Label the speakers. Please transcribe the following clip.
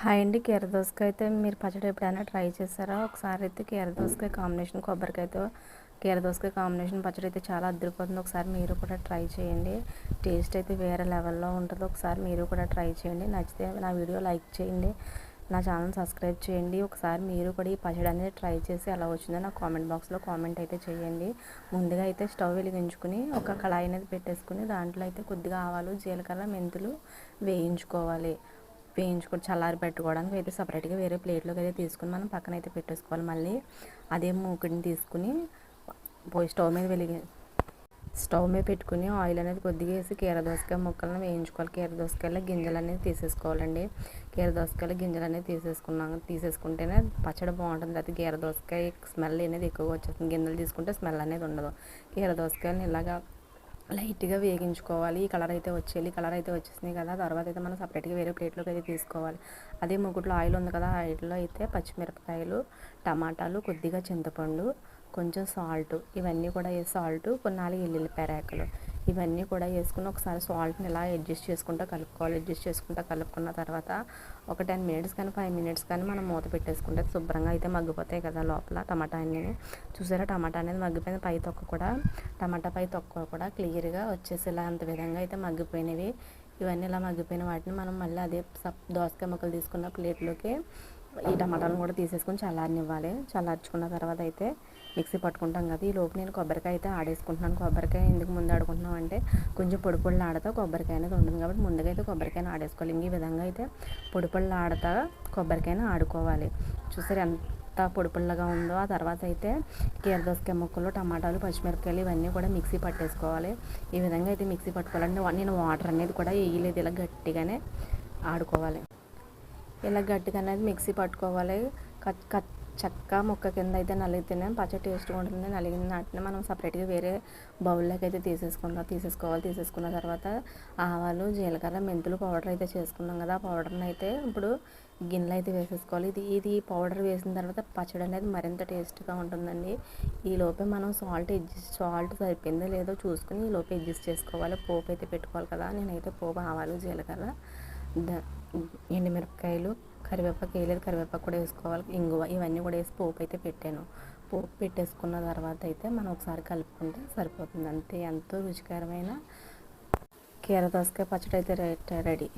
Speaker 1: Hi అండి. కీర దోసకాయ అయితే మీరు పచ్చడి ఎప్పుడైనా ట్రై చేశారా? ఒకసారి అయితే కీర దోసకాయ కాంబినేషన్ కొబ్బరికాయతో కీర దోసకాయ కాంబినేషన్ పచ్చడి అయితే చాలా అద్దరిపోతుంది. ఒకసారి మీరు కూడా ట్రై చేయండి. టేస్ట్ అయితే వేరే లెవెల్లో ఉంటుంది. ఒకసారి మీరు కూడా ట్రై చేయండి. నచ్చితే నా వీడియో లైక్ చేయండి, నా ఛానల్ సబ్స్క్రైబ్ చేయండి. ఒకసారి మీరు కూడా ఈ పచ్చడి అనేది ట్రై చేసి ఎలా వచ్చిందో నాకు కామెంట్ బాక్స్లో కామెంట్ అయితే చేయండి. ముందుగా అయితే స్టవ్ వెలిగించుకుని ఒక కళాయి అనేది పెట్టేసుకుని దాంట్లో అయితే కొద్దిగా ఆవాలు, జీలకర్ర, మెంతులు వేయించుకోవాలి. వేయించుకొని చల్లారి పెట్టుకోవడానికి అయితే సపరేట్గా వేరే ప్లేట్లోకి అయితే తీసుకుని మనం పక్కన అయితే పెట్టేసుకోవాలి. మళ్ళీ అదే మూకుడిని తీసుకుని పోయి స్టవ్ మీద పెట్టుకుని ఆయిల్ అనేది కొద్దిగా వేసి కీర దోసకాయ ముక్కలను వేయించుకోవాలి. కీర దోసకాయలో గింజలు అనేది తీసేసుకోవాలండి. కీర దోసకాయలో గింజలు అనేది తీసేసుకుంటేనే పచ్చడి బాగుంటుంది. అది కీర దోసకాయ స్మెల్ అనేది ఎక్కువగా వచ్చేస్తుంది. గింజలు తీసుకుంటే స్మెల్ అనేది ఉండదు. కీర దోసకాయలను ఇలాగా లైట్గా వేగించుకోవాలి. ఈ కలర్ అయితే వచ్చేయాలి. కలర్ అయితే వచ్చేసినాయి కదా, తర్వాత అయితే మనం సపరేట్గా వేరే ప్లేట్లోకి అయితే తీసుకోవాలి. అదే మూకుట్లో ఆయిల్ ఉంది కదా, ఆయిల్లో అయితే పచ్చిమిరపకాయలు, టమాటాలు, కొద్దిగా చింతపండు, కొంచెం సాల్ట్, ఇవన్నీ కూడా వేసి కొన్ని 4 ఎల్లుల్లిపాయ రేకలు ఇవన్నీ కూడా వేసుకుని ఒకసారి సాల్ట్ని ఇలా అడ్జస్ట్ చేసుకుంటూ కలుపుకోవాలి. అడ్జస్ట్ చేసుకుంటూ కలుపుకున్న తర్వాత ఒక 10 మినిట్స్ కానీ 5 మినిట్స్ కానీ మనం మూత పెట్టేసుకుంటే శుభ్రంగా అయితే మగ్గిపోతాయి కదా లోపల టమాటా అన్నీ. చూసారా, టమాటా అనేది మగ్గిపోయింది. టమాటా పై తొక్క కూడా క్లియర్గా వచ్చేసి ఇలా అంత విధంగా అయితే మగ్గిపోయినవి. ఇవన్నీ ఇలా మగ్గిపోయిన వాటిని మనం మళ్ళీ అదే దోసకాయ ముక్కలు తీసుకున్న ప్లేట్లోకి ఈ టమాటాలను కూడా తీసేసుకొని చల్లారనివ్వాలి. చల్లార్చుకున్న తర్వాత అయితే మిక్సీ పట్టుకుంటాం కదా, ఈ లోపు నేను కొబ్బరికాయ అయితే ఆడేసుకుంటున్నాను. కొబ్బరికాయ ఎందుకు ముందు ఆడుకుంటున్నాం అంటే కొంచెం పొడి ఆడతా కొబ్బరికాయ అనేది ఉంటుంది కాబట్టి ముందుగా అయితే కొబ్బరికాయను ఆడేసుకోవాలి. ఈ విధంగా అయితే పొడి ఆడతా కొబ్బరికాయను ఆడుకోవాలి. చూసారు ఎంత పొడిగా ఉందో. ఆ తర్వాత అయితే కీర దోసకాయ ముక్కలు, టమాటాలు, పచ్చిమిరపకాయలు ఇవన్నీ కూడా మిక్సీ పట్టేసుకోవాలి. ఈ విధంగా అయితే మిక్సీ పట్టుకోవాలంటే నేను వాటర్ అనేది కూడా వేయలేదు, ఇలా గట్టిగానే ఆడుకోవాలి. ఇలా గట్టిగా అనేది మిక్సీ పట్టుకోవాలి. చక్క ముక్క కింద అయితే నలిగితేనే పచ్చడి టేస్ట్గా ఉంటుంది. నలిగిన వాటిని మనం సపరేట్గా వేరే బౌల్లోకి అయితే తీసేసుకున్న తర్వాత ఆవాలు, జీలకర్ర, మెంతులు పౌడర్ అయితే చేసుకున్నాం కదా, ఆ పౌడర్ని అయితే ఇప్పుడు గిన్నెలో అయితే వేసేసుకోవాలి. ఇది పౌడర్ వేసిన తర్వాత పచ్చడి అనేది మరింత టేస్ట్గా ఉంటుందండి. ఈ లోపే మనం సాల్ట్ సరిపోయిందో లేదో చూసుకుని ఈ లోపే అడ్జస్ట్ చేసుకోవాలి. పోపు అయితే పెట్టుకోవాలి కదా, నేనైతే పోపు ఆవాలు, జీలకర్ర, ఎండుమిరపకాయలు, కరివేపాకు వేయలేదు, కరివేపాకు కూడా వేసుకోవాలి, ఇంగువ ఇవన్నీ కూడా వేసి పోపు అయితే పెట్టాను. పోపు పెట్టేసుకున్న తర్వాత అయితే మనం ఒకసారి కలుపుకుంటే సరిపోతుంది. అంతే, ఎంతో రుచికరమైన కీర దోసకాయ పచ్చడి అయితే రెడీ.